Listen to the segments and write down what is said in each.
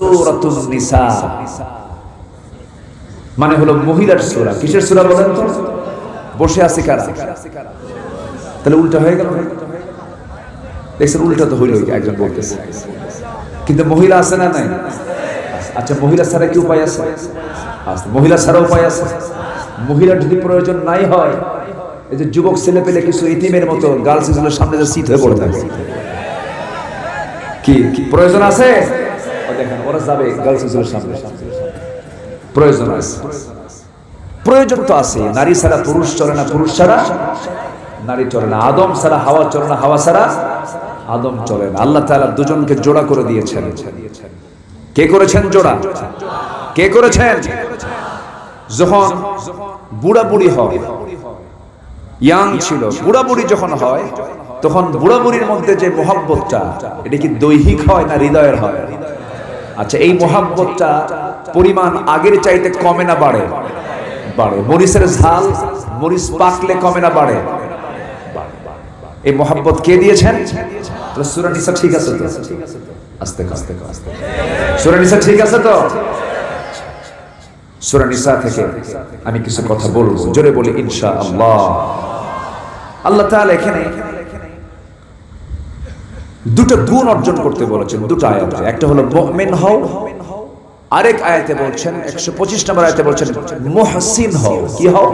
সূরাতুন নিসা মানে হলো মহিলার সূরা। কিসের সূরা বলেন তো? বসে আছে কারা? তাহলে উল্টা হয়ে গেল। দেখছেন, উল্টা তো হইল, একজন বলতেছে। কিন্তু মহিলা আছে না নাই? আচ্ছা, মহিলা ছাড়া কি উপায় আছে? মহিলা ছাড়া উপায় আছে। মহিলার যদি প্রয়োজন নাই হয়, এই যে যুবক ছেলে পেলে কিছু ইতিমের মতো গার্লস স্কুলের সামনে যে সিট হয়ে পড়ে থাকে, কি প্রয়োজন আছে? দেখেন ওরা যাবে গার্লস স্কুলের সামনে, প্রয়োজন আছে। প্রয়োজন তো আছে। নারী ছাড়া পুরুষ চলে না, পুরুষ ছাড়া নারী চলে না, আদম ছাড়া হাওয়া চলে না, হাওয়া ছাড়া আদম চলে না। আল্লাহ তাআলা দুজনকে জোড়া করে দিয়েছেন। কে করেছেন জোড়া? কে করেছেন? যখন বুড়া বুড়ি হয়, ইয়াং ছিল, বুড়া বুড়ি যখন হয়, তখন বুড়া বুড়ির মধ্যে যে মোহাব্বতটা, এটা কি দৈহিক হয় না হৃদয়ের হয়? আচ্ছা, এই মোহাব্বতটা পরিমাণ আগের চাইতে কমে না বাড়ে? বাড়ে। মরিচের ঝাল মরিচ পাকলে কমে না বাড়ে? এই মোহাব্বত কে দিয়েছেন? সূরা নিসা ঠিক আছে তো? আস্তে আস্তে আস্তে, সূরা নিসা ঠিক আছে তো? সূরা নিসা থেকে আমি কিছু কথা বলবো, জোরে বলি ইনশাআল্লাহ। আল্লাহ তাআলা এখানে দুটো গুণ অর্জন করতে বলেছেন দুটো আয়াতে। একটা হলো মুমিন হও, আরেক আয়াতে বলছেন 125 নম্বর আয়াতে বলছেন মুহসিন হও। কি হও?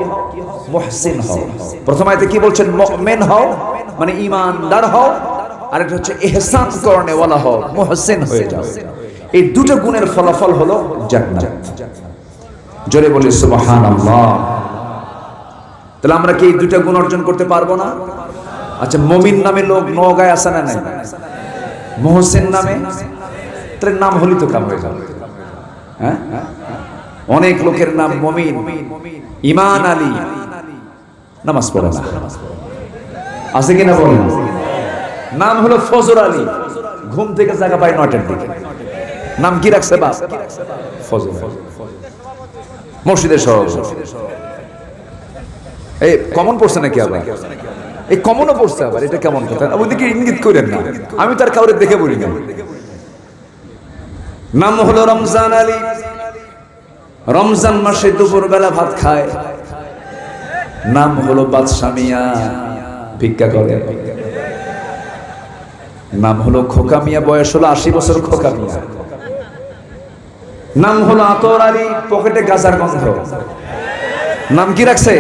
মুহসিন হও। প্রথম আয়াতে কি বলছেন? মুমিন হও মানে ঈমানদার হও, আরেকটা হচ্ছে ইহসান করনে ওয়ালা হও, মুহসিন হয়ে যাও। এই দুটো গুণের ফলাফল হলো জান্নাত। জোরে বলি সুবহানাল্লাহ। তাহলে আমরা কি এই দুটো গুণ অর্জন করতে পারবো না? আচ্ছা, মুমিন নামে লোক নওগাঁয় আছে না নাই? মুহসিন নামে, তাহলে নাম হলি তো কাম হয়ে যাবে। হ্যাঁ, অনেক লোকের নাম মুমিন, ঈমান আলী, নামাজ পড়ে না, আছে কিনা বলেন? নাম হলো ফজর আলী, ঘুম থেকে জায়গা পায় 9টার দিকে। নাম কি রাখছে বাপ? ফজর। মসজিদের সহ এই কমন পড়ছে নাকি? আবার এই কমনও পড়ছে আবার, এটা কেমন কথা? ওইদিকে ইঙ্গিত করেন না, আমি তার কাউরে দেখে বলি না। নাম হলো রমজান আলী। রমজান মাসে দুপুর বেলা ভাত খায়। নাম হলো বাদশা মিয়া, ভিক্ষা করে। নাম হলো খোকা মিয়া, বয়স হলো 80 বছর, খোকা মিয়া। নাম হলো আতর আলী, পকেটে গাজার গন্ধ। নাম কি রাখছে?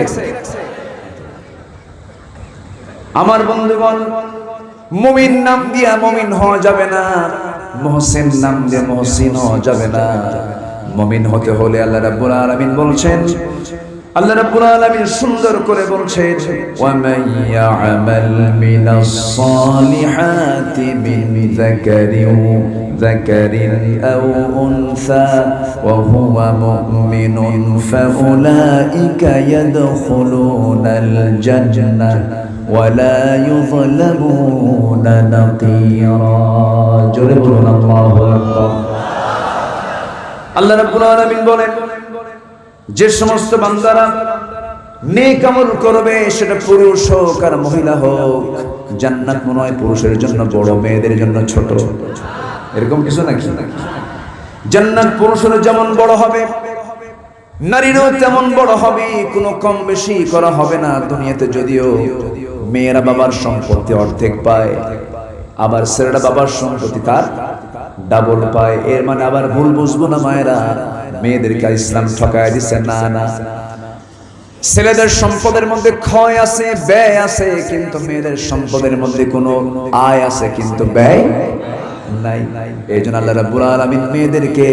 আমার বন্ধুগণ, মুমিন নাম দিয়া মুমিন হওয়া যাবে না, মুহসিন নাম দিয়ে মুহসিন হওয়া যাবে না। মুমিন হতে হলে আল্লাহ রাব্বুল আলামিন বলছেন, আল্লাহ রাব্বুল আলামিন সুন্দর করে বলছেন, ওয়া মান ইয়া'মাল মিনাস সালিহাতি মিন যাকারিন আও উনসা ওয়া হুয়া মুমিনুন ফাউলাইকা ইয়াদখুলুনাল জান্নাহ ওয়ালা ইউযলামুনা নাকিরা। জোরে বলুন আল্লাহু আকবার। আল্লাহ রাব্বুল আলামিন বলেন, যে সমস্ত বান্দারা নেক আমল করবে, সেটা পুরুষ হোক আর মহিলা হোক, জান্নাত মনে হয় পুরুষের জন্য বড়, মেয়েদের জন্য ছোট, এরকম কিছু নাকি? জান্নাত পুরুষের যেমন বড় হবে, নারীরও তেমন বড় হবে, কোনো কম বেশি করা হবে না। দুনিয়াতে যদিও মেয়েরা বাবার সম্পত্তি অর্ধেক পায়, আবার ছেলেরা বাবার সম্পত্তি তার ডাবল পায়। এর মানে আবার ভুল বুঝবো না মায়েরা, মেয়েদেরকে ইসলাম ঠকায় দিচ্ছে। না না, ছেলেদের সম্পদের মধ্যে ক্ষয় আছে, ব্যয় আছে, কিন্তু মেয়েদের সম্পদের মধ্যে কোনো আয় আছে কিন্তু ব্যয় নাই। এই জন্য আল্লাহ রাব্বুল আলামিন মেয়েদেরকে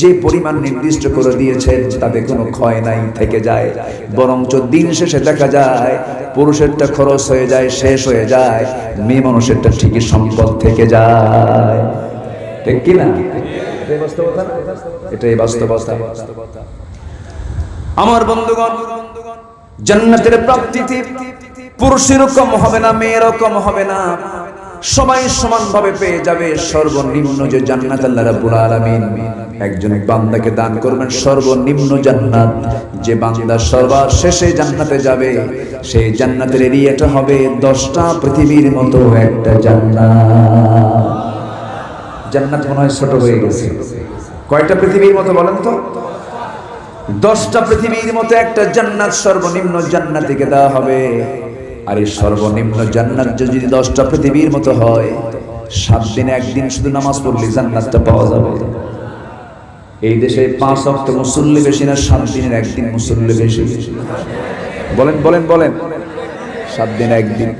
যে পরিমাণ নির্দিষ্ট করে দিয়েছেন, তাতে কোনো ক্ষয় নাই, থেকে যায়। বরঞ্চ দিন শেষে দেখা যায় পুরুষেরটা খরচ হয়ে যায়, শেষ হয়ে যায়, মেয়ে মানুষেরটা ঠিকই সম্পদ থেকে যায়। ঠিক কি না? এটাই বাস্তবতা। আমার বন্ধুগণ, জান্নাতের প্রাপ্তিতে পুরুষেরও কম হবে না, মেয়েরও কম হবে না, সবাই সমানভাবে পেয়ে যাবে। সর্বনিম্ন যে জান্নাত আল্লাহ রাব্বুল আলামিন একজন বান্দাকে দান করবেন, সর্বনিম্ন জান্নাত, যে বান্দা সর্বশেষে জান্নাতে যাবে, সেই জান্নাতের এরিয়াটা হবে 10টা পৃথিবীর মতো একটা জান্নাত। জান্নাত মনে হয় ছোট হয়ে গেছে, কয়টা পৃথিবীর মতো বলেন তো? 10টা পৃথিবীর মতো একটা জান্নাত সর্বনিম্ন জান্নাতীকে দেওয়া হবে। আর এই সর্বনিম্ন জান্নাত যদি 10টা পৃথিবীর মতো হয়, 7 দিনে একদিন শুধু নামাজ পড়লে জান্নাতটা পাওয়া যাবে। এই দেশে 5 ওয়াক্ত মুসল্লি বেশি না 7 দিনের একদিন মুসল্লি বেশি? বলেন বলেন বলেন। 7 দিনে একদিন।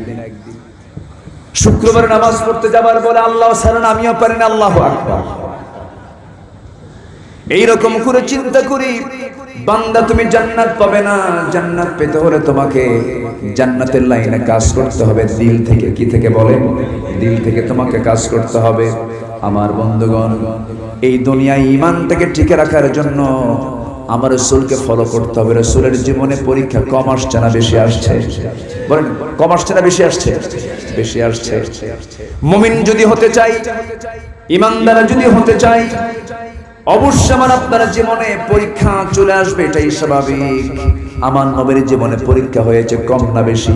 শুক্রবার নামাজ পড়তে যাবার বলে আল্লাহ ছাড়েন আমিও পারি না, আল্লাহু আকবার। এইরকম করে চিন্তা করি, বান্দা তুমি জান্নাত পাবে না। জান্নাত পেতে হলে তোমাকে জান্নাতের লাইনে কাজ করতে হবে দিল থেকে। কি থেকে বলে? দিল থেকে তোমাকে কাজ করতে হবে। আমার বন্ধুগণ, এই দুনিয়ায় ঈমানটাকে টিকে রাখার জন্য আমার রাসূলকে ফলো করতে হবে। রাসূলের জীবনে পরীক্ষা কম আসছে না বেশি আসছে? বলেন, কম আসছে না বেশি আসছে? বেশি আসছে। মুমিন যদি হতে চাই, ঈমানদার যদি হতে চাই, অবশ্যই আমার আপনার জীবনে পরীক্ষা চলে আসবে, এটাই স্বাভাবিক। আমার নবীর জীবনে পরীক্ষা হয়েছে কম না বেশি?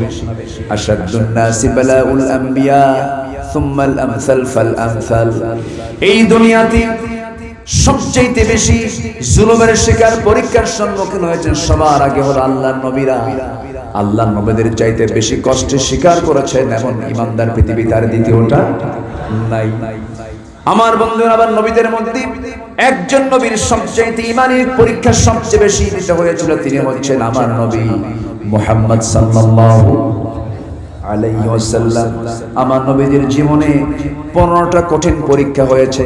আশাদ্দুন নাসি বালাউল আম্বিয়া সুম্মাল আমসাল ফাল আমসাল। এই দুনিয়াতে সবচেয়ে বেশি জুলুমের শিকার, পরীক্ষার সম্মুখীন হয়েছে সবার আগে হলো আল্লাহর নবীরা। আল্লাহর নবীদের চাইতে বেশি কষ্টের শিকার করেছেন এমন ঈমানদার পৃথিবীতে আর দ্বিতীয়টা নাই। আমার বন্ধুরা, আবার নবীদের মধ্যে একজন নবীর সবচেয়ে ঈমানের পরীক্ষা সবচেয়ে বেশি দিতে হয়েছিল, তিনি হচ্ছেন আমার নবী মুহাম্মদ সাল্লাল্লাহু আলাইহি ওয়াসাল্লাম। আমার নবীর জীবনে 15টা কঠিন পরীক্ষা হয়েছে।